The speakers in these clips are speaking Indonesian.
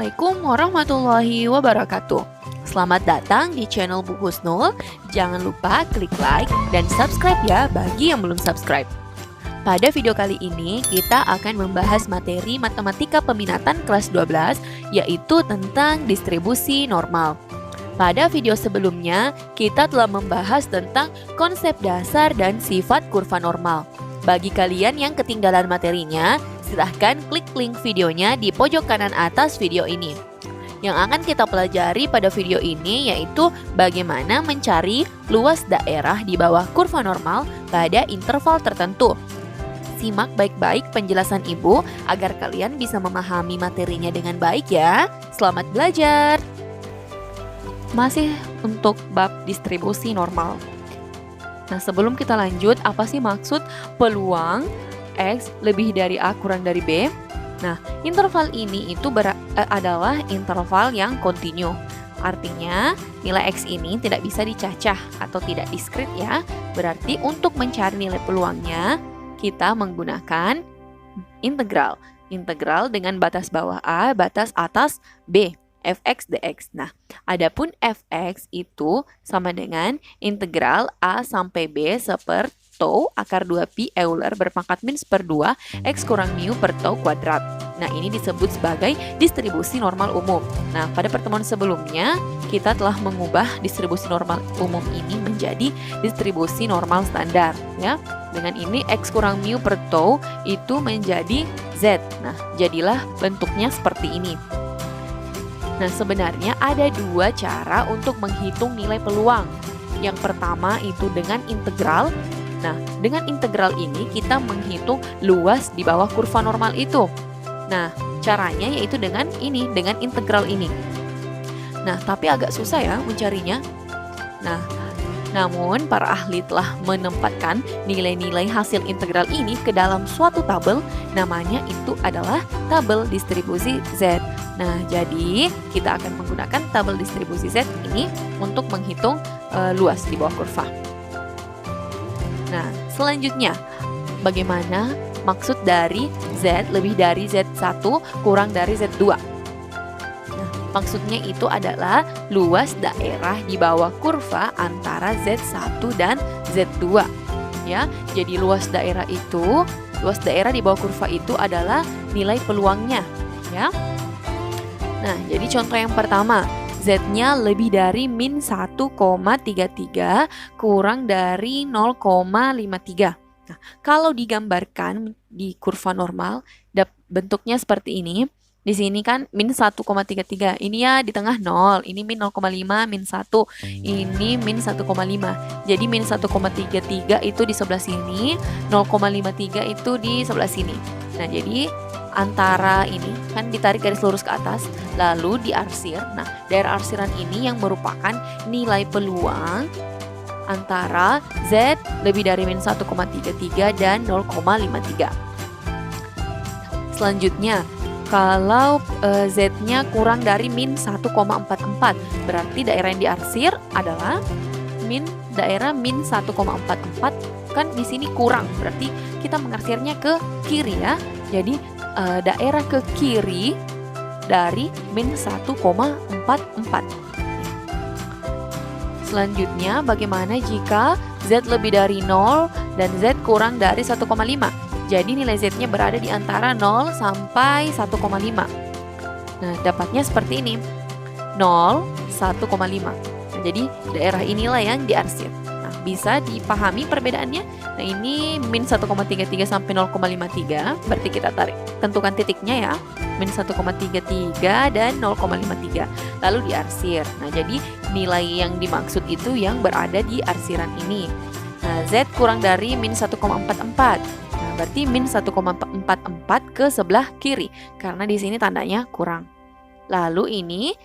Assalamualaikum warahmatullahi wabarakatuh. Selamat datang di channel Bu Husnul. Jangan lupa klik like dan subscribe ya bagi yang belum subscribe. Pada video kali ini kita akan membahas materi matematika peminatan kelas 12, yaitu tentang distribusi normal. Pada video sebelumnya kita telah membahas tentang konsep dasar dan sifat kurva normal. Bagi kalian yang ketinggalan materinya, silahkan klik link videonya di pojok kanan atas video ini. Yang akan kita pelajari pada video ini yaitu bagaimana mencari luas daerah di bawah kurva normal pada interval tertentu. Simak baik-baik penjelasan Ibu agar kalian bisa memahami materinya dengan baik ya. Selamat belajar! Masih untuk bab distribusi normal. Nah, sebelum kita lanjut, apa sih maksud peluang X lebih dari A kurang dari B? Nah, interval ini itu adalah interval yang kontinu. Artinya, nilai X ini tidak bisa dicacah atau tidak diskrit ya. Berarti untuk mencari nilai peluangnya, kita menggunakan integral. Integral dengan batas bawah A, batas atas B. Fx dx. Nah, adapun Fx itu sama dengan integral A sampai B seper tau akar 2pi Euler berpangkat min seper 2 X kurang mu per tau kuadrat. Nah, ini disebut sebagai distribusi normal umum. Nah, pada pertemuan sebelumnya kita telah mengubah distribusi normal umum ini menjadi distribusi normal standar ya. Dengan ini X kurang mu per tau itu menjadi Z. Nah, jadilah bentuknya seperti ini. Nah, sebenarnya ada dua cara untuk menghitung nilai peluang. Yang pertama itu dengan integral. Nah, dengan integral ini kita menghitung luas di bawah kurva normal itu. Nah, caranya yaitu dengan ini, dengan integral ini. Nah, tapi agak susah ya mencarinya. Nah, namun para ahli telah menempatkan nilai-nilai hasil integral ini ke dalam suatu tabel, namanya itu adalah tabel distribusi Z. Nah, jadi kita akan menggunakan tabel distribusi Z ini untuk menghitung luas di bawah kurva. Nah, selanjutnya bagaimana maksud dari Z lebih dari Z1 kurang dari Z2? Nah, maksudnya itu adalah luas daerah di bawah kurva antara Z1 dan Z2. Ya, jadi luas daerah di bawah kurva itu adalah nilai peluangnya, ya. Nah, jadi contoh yang pertama, Z-nya lebih dari min 1,33 kurang dari 0,53. Nah, kalau digambarkan di kurva normal, bentuknya seperti ini. Di sini kan min 1,33. Ini ya di tengah 0, ini min 0,5, min 1, ini min 1,5. Jadi min 1,33 itu di sebelah sini, 0,53 itu di sebelah sini. Nah, jadi antara ini kan ditarik garis lurus ke atas lalu diarsir. Nah, daerah arsiran ini yang merupakan nilai peluang antara Z lebih dari min 1,33 dan 0,53. Selanjutnya, kalau Z-nya kurang dari min 1,44, berarti daerah yang diarsir adalah daerah min 1,44. Kan di sini kurang, berarti kita mengarsirnya ke kiri ya. Jadi daerah ke kiri dari min 1,44. Selanjutnya, bagaimana jika Z lebih dari 0 dan Z kurang dari 1,5? Jadi nilai Z-nya berada di antara 0 sampai 1,5. Nah, dapatnya seperti ini. 0, 1,5. Nah, jadi daerah inilah yang diarsir. Bisa dipahami perbedaannya. Nah, ini min 1,33 sampai 0,53, berarti kita tentukan titiknya ya, min 1,33 dan 0,53, lalu diarsir. Nah, jadi nilai yang dimaksud itu yang berada di arsiran ini. Nah, Z kurang dari min 1,44. Nah, berarti min 1,44 ke sebelah kiri, karena di sini tandanya kurang. Lalu ini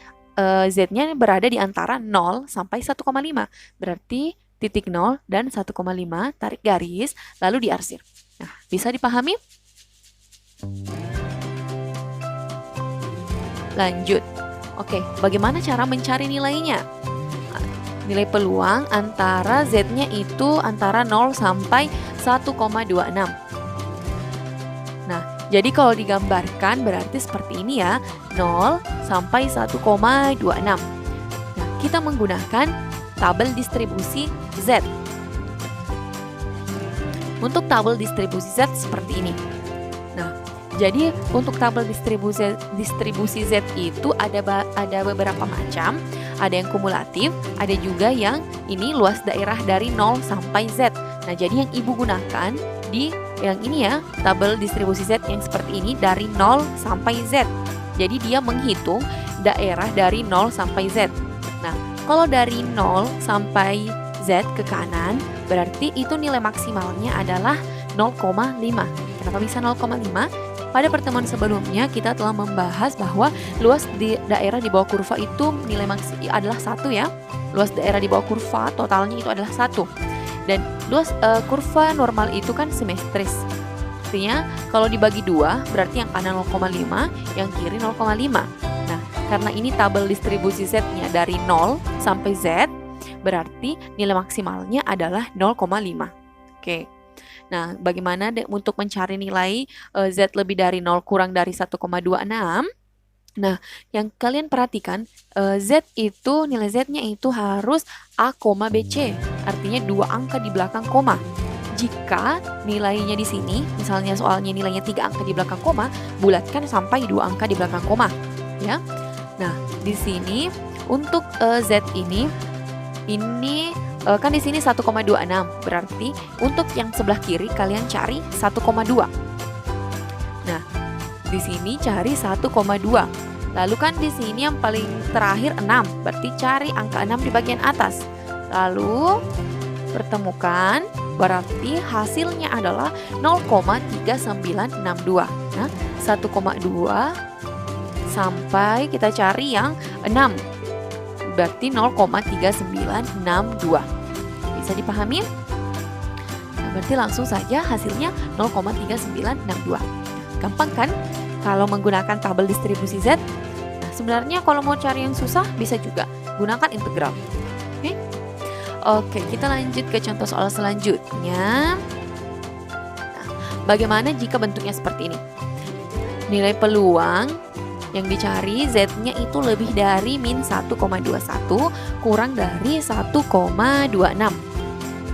Z-nya berada di antara 0 sampai 1,5, berarti titik 0 dan 1,5, tarik garis, lalu diarsir. Nah, bisa dipahami? Lanjut. Oke, bagaimana cara mencari nilainya? Nilai peluang antara Z-nya itu antara 0 sampai 1,26. Nah, Jadi kalau digambarkan berarti seperti ini ya, 0 sampai 1,26. Nah, kita menggunakan tabel distribusi Z. Untuk tabel distribusi Z seperti ini. Nah, jadi untuk tabel distribusi Z itu ada beberapa macam. Ada yang kumulatif, ada juga yang ini luas daerah dari 0 sampai Z. Nah, jadi yang Ibu gunakan di yang ini ya, tabel distribusi Z yang seperti ini dari 0 sampai Z. Jadi dia menghitung daerah dari 0 sampai Z. Nah, kalau dari 0 sampai Z ke kanan, berarti itu nilai maksimalnya adalah 0,5. Kenapa bisa 0,5? Pada pertemuan sebelumnya kita telah membahas bahwa luas di daerah di bawah kurva itu nilai maksimal adalah 1 ya. Luas daerah di bawah kurva totalnya itu adalah 1. Dan luas kurva normal itu kan simetris. Artinya kalau dibagi 2 berarti yang kanan 0,5, yang kiri 0,5. Nah, karena ini tabel distribusi Z-nya dari 0 sampai Z, berarti nilai maksimalnya adalah 0,5. Oke. Nah, bagaimana untuk mencari nilai Z lebih dari 0 kurang dari 1,26? Nah, yang kalian perhatikan, Z itu, nilai Z-nya itu harus A, BC. Artinya 2 angka di belakang koma. Jika nilainya di sini, misalnya soalnya nilainya 3 angka di belakang koma, bulatkan sampai 2 angka di belakang koma. Ya. Nah, di sini untuk Z ini kan di sini 1,26, berarti untuk yang sebelah kiri kalian cari 1,2. Nah, di sini cari 1,2. Lalu kan di sini yang paling terakhir 6, berarti cari angka 6 di bagian atas. Lalu pertemukan, berarti hasilnya adalah 0,3962. Nah, 1,2 sampai kita cari yang 6. Berarti 0,3962. Bisa dipahami? Nah, berarti langsung saja hasilnya 0,3962. Gampang kan? Kalau menggunakan tabel distribusi Z. Nah, sebenarnya kalau mau cari yang susah bisa juga gunakan integral. Oke, kita lanjut ke contoh soal selanjutnya. Nah, bagaimana jika bentuknya seperti ini? Nilai peluang yang dicari Z-nya itu lebih dari min 1,21 kurang dari 1,26.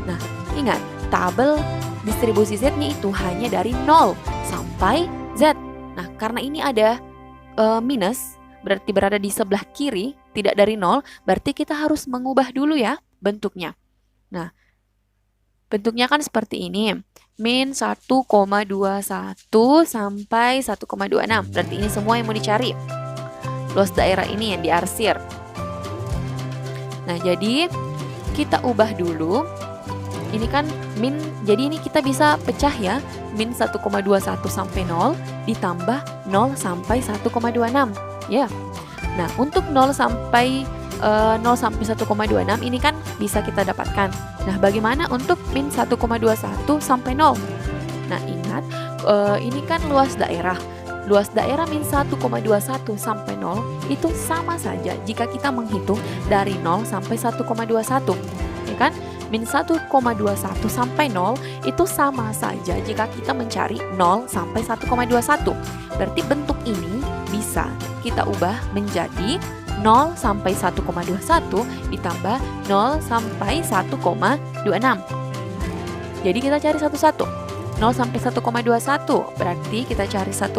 Nah, ingat, tabel distribusi Z-nya itu hanya dari 0 sampai Z. Nah, karena ini ada minus, berarti berada di sebelah kiri, tidak dari 0, berarti kita harus mengubah dulu ya bentuknya. Nah, bentuknya kan seperti ini. Min 1,21 sampai 1,26. Berarti ini semua yang mau dicari. Luas daerah ini yang diarsir. Nah, jadi kita ubah dulu. Ini kan min, jadi ini kita bisa pecah ya. Min 1,21 sampai 0 ditambah 0 sampai 1,26. Ya. Nah, untuk 0 sampai 1,26 ini kan bisa kita dapatkan. Nah, bagaimana untuk min 1,21 sampai 0? Nah, ingat, ini kan luas daerah. Luas daerah min 1,21 sampai 0 itu sama saja jika kita menghitung dari 0 sampai 1,21. Ya kan? Min 1,21 sampai 0 itu sama saja jika kita mencari 0 sampai 1,21. Berarti bentuk ini bisa kita ubah menjadi 0 sampai 1,21 ditambah 0 sampai 1,26. Jadi kita cari satu-satu. 0 sampai 1,21 berarti kita cari 1,2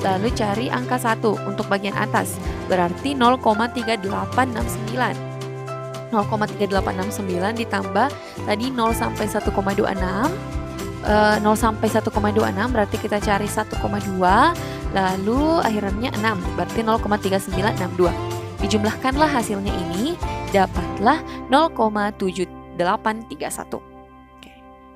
lalu cari angka 1 untuk bagian atas. Berarti 0,3869. 0,3869 ditambah tadi 0 sampai 1,26. 0 sampai 1,26 berarti kita cari 1,2 lalu akhirnya 6 berarti 0,3962. Dijumlahkanlah hasilnya ini dapatlah 0,7831.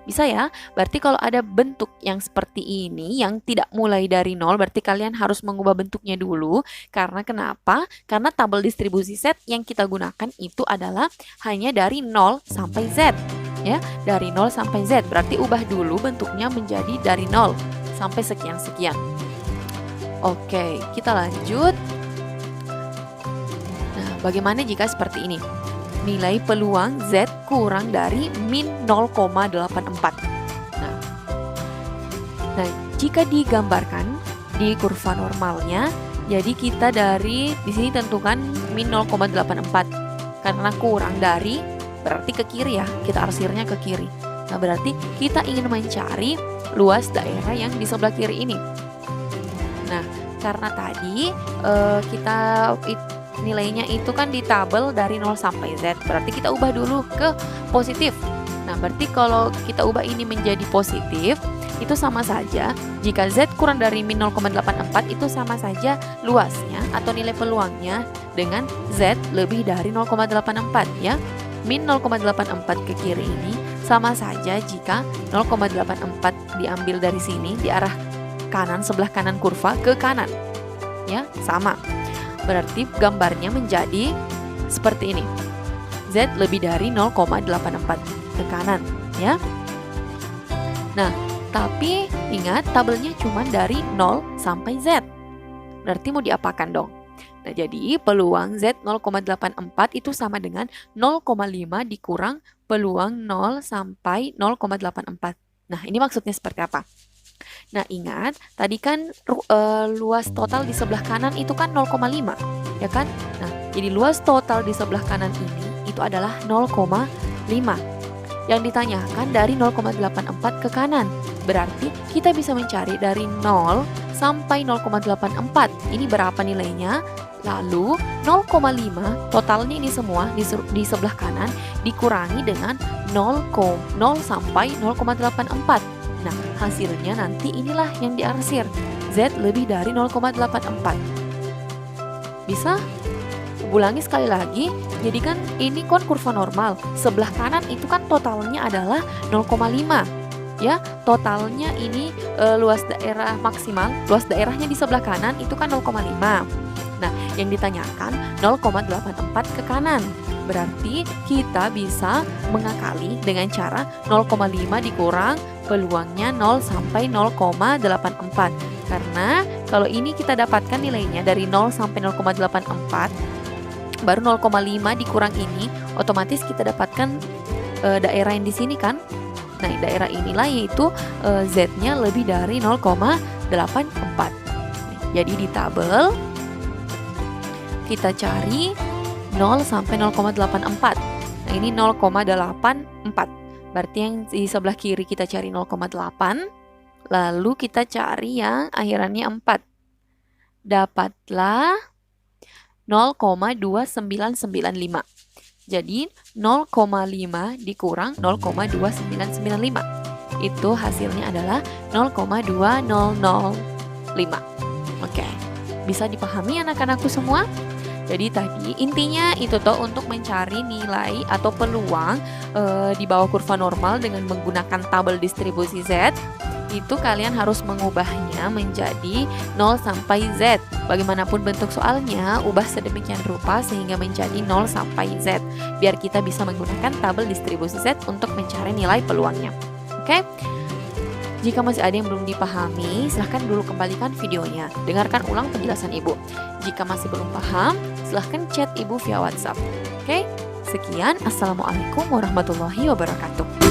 Bisa ya? Berarti kalau ada bentuk yang seperti ini yang tidak mulai dari 0 berarti kalian harus mengubah bentuknya dulu. Karena kenapa? Karena tabel distribusi Z yang kita gunakan itu adalah hanya dari 0 sampai Z. Ya, dari 0 sampai Z. Berarti ubah dulu bentuknya menjadi dari 0 sampai sekian-sekian. Oke, kita lanjut. Nah, bagaimana jika seperti ini? Nilai peluang Z kurang dari min 0,84. Nah, jika digambarkan di kurva normalnya, jadi kita di sini tentukan min 0,84 karena kurang dari, berarti ke kiri ya, kita arsirnya ke kiri. Nah, berarti kita ingin mencari luas daerah yang di sebelah kiri ini. Nah, karena tadi nilainya itu kan di tabel dari 0 sampai Z, berarti kita ubah dulu ke positif. Nah, berarti kalau kita ubah ini menjadi positif, itu sama saja jika Z kurang dari min 0,84 itu sama saja luasnya atau nilai peluangnya dengan Z lebih dari 0,84 ya. Min 0,84 ke kiri ini sama saja jika 0,84 diambil dari sini di arah kanan, sebelah kanan kurva ke kanan. Ya, sama. Berarti gambarnya menjadi seperti ini. Z lebih dari 0,84 ke kanan, ya. Nah, tapi ingat tabelnya cuma dari 0 sampai Z. Berarti mau diapakan dong? Nah, jadi peluang Z 0,84 itu sama dengan 0,5 dikurang peluang 0 sampai 0,84. Nah, ini maksudnya seperti apa? Nah, ingat tadi kan luas total di sebelah kanan itu kan 0,5, ya kan? Nah, jadi luas total di sebelah kanan ini itu adalah 0,5. Yang ditanyakan dari 0,84 ke kanan. Berarti kita bisa mencari dari 0 sampai 0,84. Ini berapa nilainya? Lalu 0,5 totalnya ini semua di sebelah kanan dikurangi dengan 0 sampai 0,84. Nah, hasilnya nanti inilah yang diarsir. Z lebih dari 0,84. Bisa? Ulangi sekali lagi. Jadi kan ini kan kurva normal. Sebelah kanan itu kan totalnya adalah 0,5. Ya, totalnya ini luas daerah maksimal. Luas daerahnya di sebelah kanan itu kan 0,5. Nah, yang ditanyakan 0,84 ke kanan. Berarti kita bisa mengakali dengan cara 0,5 dikurang peluangnya 0 sampai 0,84. Karena kalau ini kita dapatkan nilainya dari 0 sampai 0,84, baru 0,5 dikurang ini, otomatis kita dapatkan daerah yang di sini kan. Nah, daerah inilah yaitu Z-nya lebih dari 0,84. Jadi di tabel kita cari 0 sampai 0,84. Nah, ini 0,84. Berarti yang di sebelah kiri kita cari 0,8. Lalu kita cari yang akhirannya 4. Dapatlah 0,2995. Jadi 0,5 dikurang 0,2995. Itu hasilnya adalah 0,2005. Oke. Bisa dipahami anak-anakku semua? Jadi tadi intinya itu toh untuk mencari nilai atau peluang di bawah kurva normal dengan menggunakan tabel distribusi Z. Itu kalian harus mengubahnya menjadi 0 sampai Z. Bagaimanapun bentuk soalnya, ubah sedemikian rupa sehingga menjadi 0 sampai Z. Biar kita bisa menggunakan tabel distribusi Z untuk mencari nilai peluangnya. Oke? Jika masih ada yang belum dipahami, silahkan dulu kembalikan videonya. Dengarkan ulang penjelasan Ibu. Jika masih belum paham, silahkan chat Ibu via WhatsApp. Oke? Sekian. Assalamualaikum warahmatullahi wabarakatuh.